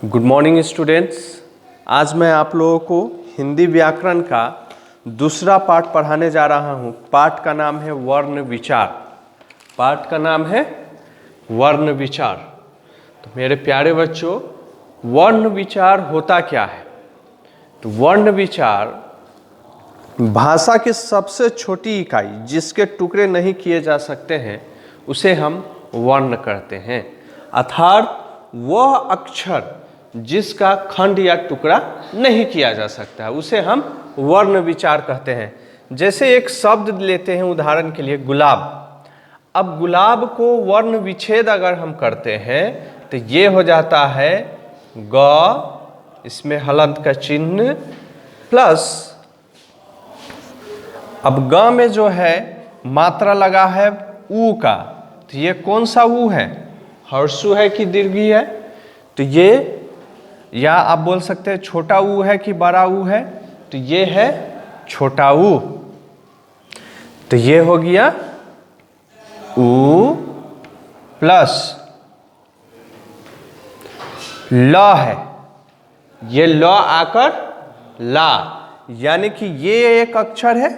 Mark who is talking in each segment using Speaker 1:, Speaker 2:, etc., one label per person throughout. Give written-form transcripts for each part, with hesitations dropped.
Speaker 1: Good morning students. आज मैं आप लोगों को हिंदी व्याकरण का दूसरा पाठ पढ़ाने जा रहा हूँ। पाठ का नाम है वर्ण विचार। पाठ का नाम है वर्ण विचार। तो मेरे प्यारे बच्चों, वर्ण विचार होता क्या है? तो वर्ण विचार भाषा की सबसे छोटी इकाई जिसके टुकड़े नहीं किए जा सकते हैं उसे हम वर्ण कहते हैं। अर्थात वह अक्षर जिसका खंड या टुकड़ा नहीं किया जा सकता है उसे हम वर्ण विचार कहते हैं। जैसे एक शब्द लेते हैं उदाहरण के लिए गुलाब। अब गुलाब को वर्ण विच्छेद अगर हम करते हैं तो ये हो जाता है ग, इसमें हलंत का चिन्ह प्लस, अब ग में जो है मात्रा लगा है ऊ का, तो ये कौन सा ऊ है? हर्षु है कि दीर्घी है? तो ये, या आप बोल सकते हैं छोटा ऊ है कि बड़ा ऊ है? तो ये है छोटा ऊ। तो ये हो गया ऊ प्लस ल है, ये ल आकर ला, यानी कि ये एक अक्षर है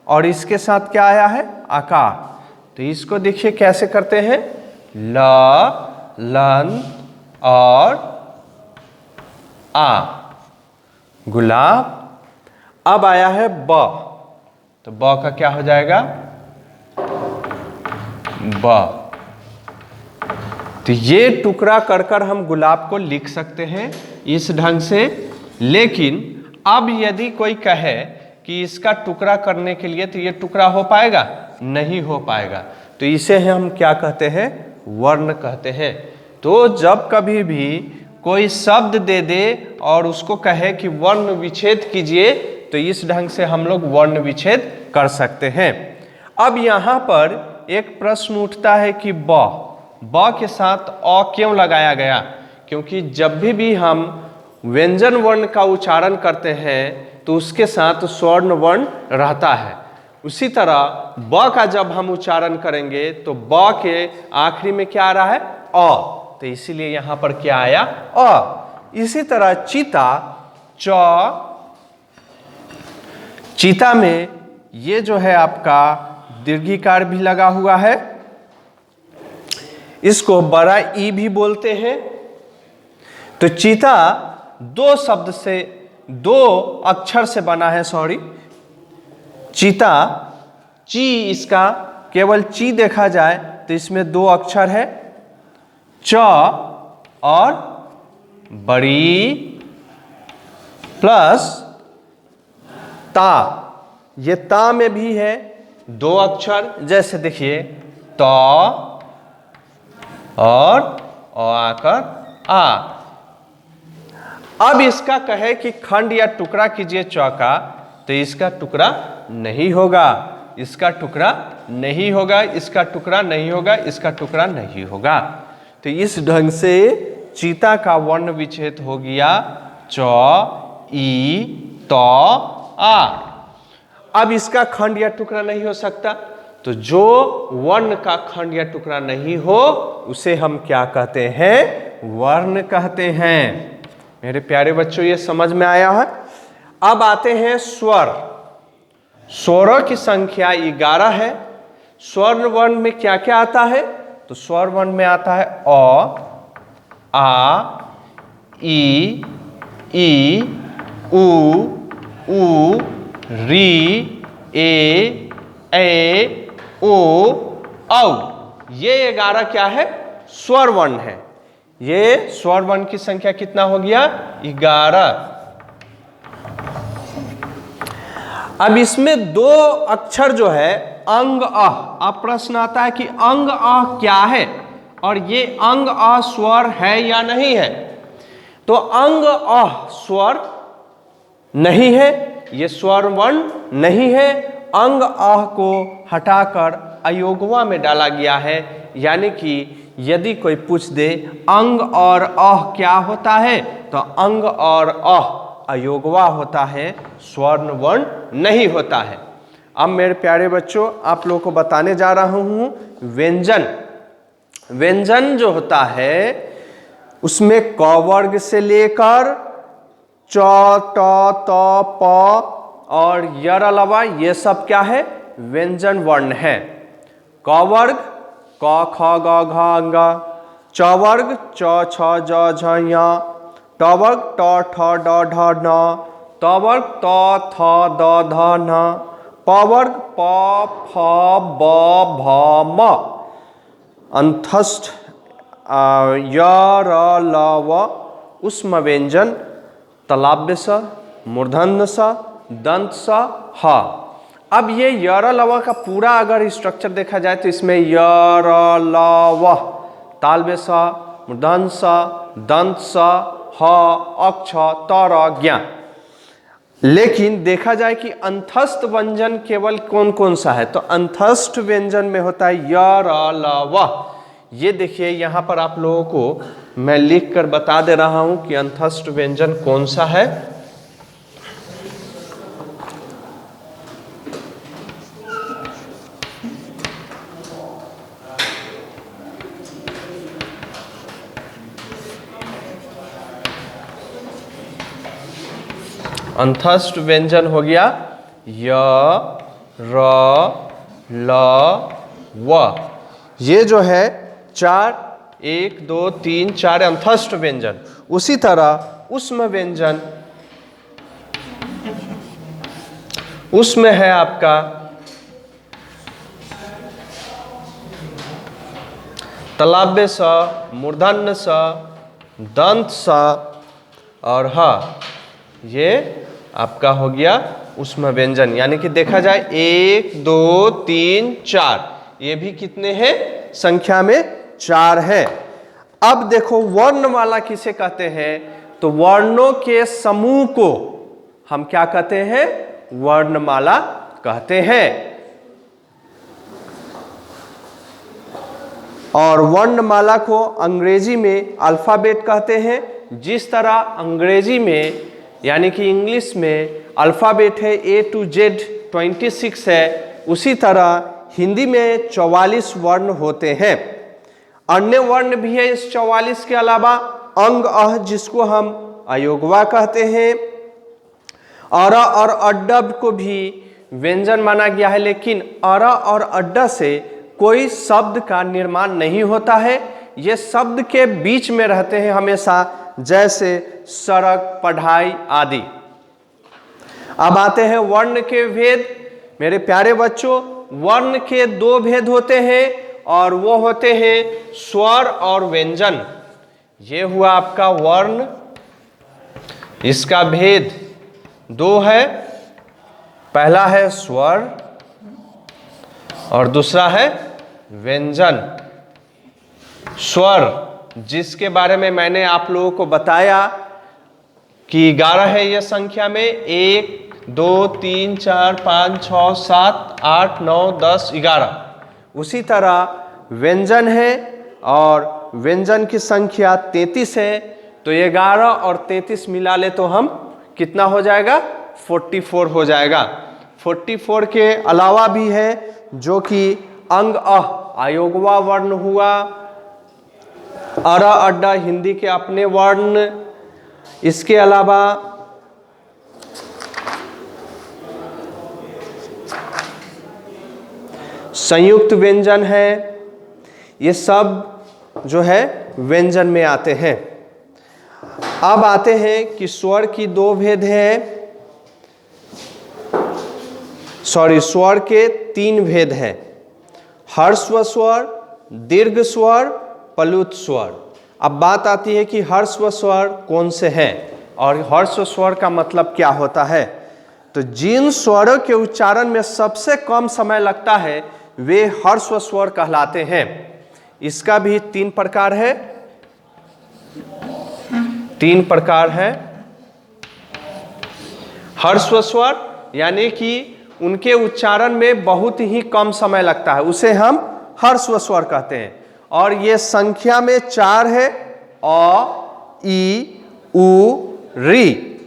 Speaker 1: और इसके साथ क्या आया है? आकार। तो इसको देखिए कैसे करते हैं, ल, लन और आ, गुलाब। अब आया है ब, तो ब का क्या हो जाएगा? ब। तो ये टुकड़ा कर हम गुलाब को लिख सकते हैं इस ढंग से। लेकिन अब यदि कोई कहे कि इसका टुकड़ा करने के लिए, तो ये टुकड़ा हो पाएगा? नहीं हो पाएगा। तो इसे हम क्या कहते हैं? वर्ण कहते हैं। तो जब कभी भी कोई शब्द दे दे और उसको कहे कि वर्ण विच्छेद कीजिए, तो इस ढंग से हम लोग वर्ण विच्छेद कर सकते हैं। अब यहाँ पर एक प्रश्न उठता है कि ब के साथ अ क्यों लगाया गया? क्योंकि जब भी हम व्यंजन वर्ण का उच्चारण करते हैं तो उसके साथ स्वर्ण वर्ण रहता है। उसी तरह ब का जब हम उच्चारण करेंगे तो ब के आखिरी में क्या आ रहा है? अ। तो इसीलिए यहां पर क्या आया? अ। इसी तरह चीता, चीता में ये जो है आपका दीर्घिकार भी लगा हुआ है, इसको बड़ा ई भी बोलते हैं। तो चीता दो शब्द से, दो अक्षर से बना है। चीता, ची, इसका केवल ची देखा जाए तो इसमें दो अक्षर है, च और बड़ी प्लस ता। ये ता में भी है दो अक्षर, जैसे देखिए त और आकर आ। अब इसका कहे कि खंड या टुकड़ा कीजिए च का, तो इसका टुकड़ा नहीं होगा, इसका टुकड़ा नहीं होगा, इसका टुकड़ा नहीं होगा, इसका टुकड़ा नहीं होगा। तो इस ढंग से चीता का वर्ण विच्छेद हो गया च, ई, त, आ। अब इसका खंड या टुकड़ा नहीं हो सकता, तो जो वर्ण का खंड या टुकड़ा नहीं हो उसे हम क्या कहते हैं? वर्ण कहते हैं। मेरे प्यारे बच्चों, ये समझ में आया है? अब आते हैं स्वर। स्वरों की संख्या 11 है। स्वर्ण वर्ण में क्या क्या आता है? तो स्वर वर्ण में आता है अ, आ, ई, उ, री, ए, ओ, औ। ये 11 क्या है? स्वर वर्ण है। ये स्वर वर्ण की संख्या कितना हो गया? 11। अब इसमें दो अक्षर जो है अंग अह। अब प्रश्न आता है कि अंग अह क्या है और ये अंग अह स्वर है या नहीं है? तो अंग अह स्वर नहीं है, ये स्वर वर्ण नहीं है। अंग अह को हटाकर अयोगवा में डाला गया है। यानी कि यदि कोई पूछ दे अंग और अह क्या होता है, तो अंग और अह अयोगवा होता है, स्वर्ण वर्ण नहीं होता है। अब मेरे प्यारे बच्चों, आप लोगों को बताने जा रहा हूं व्यंजन। व्यंजन जो होता है उसमें क वर्ग से लेकर च, ट, त, प और यर अलावा ये सब क्या है, व्यंजन वर्ण है। क वर्ग क, ख, ग, घ, अंग। च वर्ग च, छ, ज, झ, ञ। ट वर्ग ट, ठ, ड, ढ, न। त वर्ग त, थ, द, ध, न। प वर्ग प, फ, ब, भ, म। अंतस्थ य, र, ल, व उष्म व्यंजन तलाभ्य स, मूर्धन्य स, दंत स, ह। अब ये य, र, ल, व का पूरा अगर स्ट्रक्चर देखा जाए तो इसमें य, र, ल, व तालव्य स, मूर्धन्य स, दंत स, ह, अक्ष, त, र, ज्ञ। लेकिन देखा जाए कि अंतस्थ व्यंजन केवल कौन कौन सा है, तो अंतस्थ व्यंजन में होता है य, र, ल, व। ये देखिए यहां पर आप लोगों को मैं लिख कर बता दे रहा हूं कि अंतस्थ व्यंजन कौन सा है। अंतस्थ व्यंजन हो गया य, र, ल, व। ये जो है चार, 1, 2, 3, 4 अंतस्थ व्यंजन। उसी तरह उष्म व्यंजन, उसमें है आपका तलाभ्य स, मूर्धन्य स, दंत स और ह। ये आपका हो गया उष्म व्यंजन। यानी कि देखा जाए 1, 2, 3, 4, ये भी कितने हैं, संख्या में 4 है। अब देखो वर्णमाला किसे कहते हैं, तो वर्णों के समूह को हम क्या कहते हैं, वर्णमाला कहते हैं। और वर्णमाला को अंग्रेजी में अल्फाबेट कहते हैं। जिस तरह अंग्रेजी में यानी कि इंग्लिश में अल्फाबेट है A to Z 26 है, उसी तरह हिंदी में 44 वर्ण होते हैं। अन्य वर्ण भी है इस 44 के अलावा, अंग अह जिसको हम अयोगवा कहते हैं। अर और अड्डब को भी व्यंजन माना गया है, लेकिन अर और अड्डा से कोई शब्द का निर्माण नहीं होता है, ये शब्द के बीच में रहते हैं हमेशा, जैसे सड़क, पढ़ाई आदि। अब आते हैं वर्ण के भेद। मेरे प्यारे बच्चों, वर्ण के 2 भेद होते हैं और वो होते हैं स्वर और व्यंजन। ये हुआ आपका वर्ण, इसका भेद 2 है। पहला है स्वर और दूसरा है व्यंजन। स्वर जिसके बारे में मैंने आप लोगों को बताया कि 11 है यह संख्या में, 1, 2, 3, 4, 5, 6, 7, 8, 9, 10, 11। उसी तरह व्यंजन है और व्यंजन की संख्या 33 है, तो 11 और 33 मिला ले तो हम कितना हो जाएगा, 44 हो जाएगा। 44 के अलावा भी है जो कि अंग अह अयोगवा वर्ण हुआ, अरा अड्डा हिंदी के अपने वर्ण, इसके अलावा संयुक्त व्यंजन है। ये सब जो है व्यंजन में आते हैं। अब आते हैं कि स्वर की 2 भेद हैं, स्वर के 3 भेद हैं, ह्रस्व स्वर, दीर्घ स्वर, प्लुत स्वर। अब बात आती है कि ह्रस्व स्वर कौन से हैं और ह्रस्व स्वर का मतलब क्या होता है। तो जिन स्वरों के उच्चारण में सबसे कम समय लगता है वे ह्रस्व स्वर कहलाते हैं। इसका भी 3 प्रकार है, 3 प्रकार है। ह्रस्व स्वर यानी कि उनके उच्चारण में बहुत ही कम समय लगता है, उसे हम ह्रस्व स्वर कहते हैं। और ये संख्या में 4 है, अ, ई, उ, री।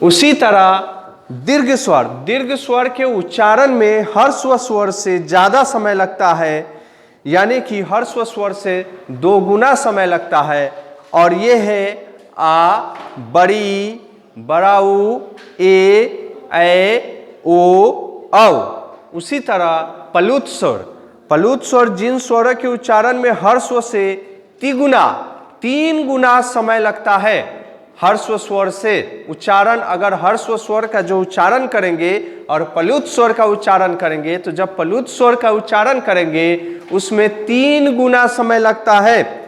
Speaker 1: उसी तरह दीर्घ स्वर के उच्चारण में ह्रस्व स्वर से ज्यादा समय लगता है, यानी कि ह्रस्व स्वर से 2 गुना समय लगता है। और ये है आ, बड़ी, बड़ा ऊ, ए, ओ, औ। उसी तरह प्लुत स्वर, प्लुत स्वर जिन स्वरों के उच्चारण में हर्स्व से तीन गुना समय लगता है। हर्स्व स्वर से उच्चारण, अगर हर्स्व स्वर का जो उच्चारण करेंगे और प्लुत स्वर का उच्चारण करेंगे, तो जब प्लुत स्वर का उच्चारण करेंगे उसमें 3 गुना समय लगता है।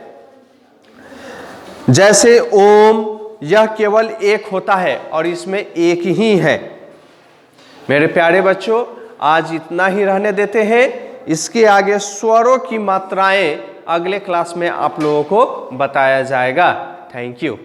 Speaker 1: जैसे ओम, यह केवल एक होता है और इसमें एक ही है। मेरे प्यारे बच्चों, आज इतना ही रहने देते हैं। इसके आगे स्वरों की मात्राएं अगले क्लास में आप लोगों को बताया जाएगा। Thank you.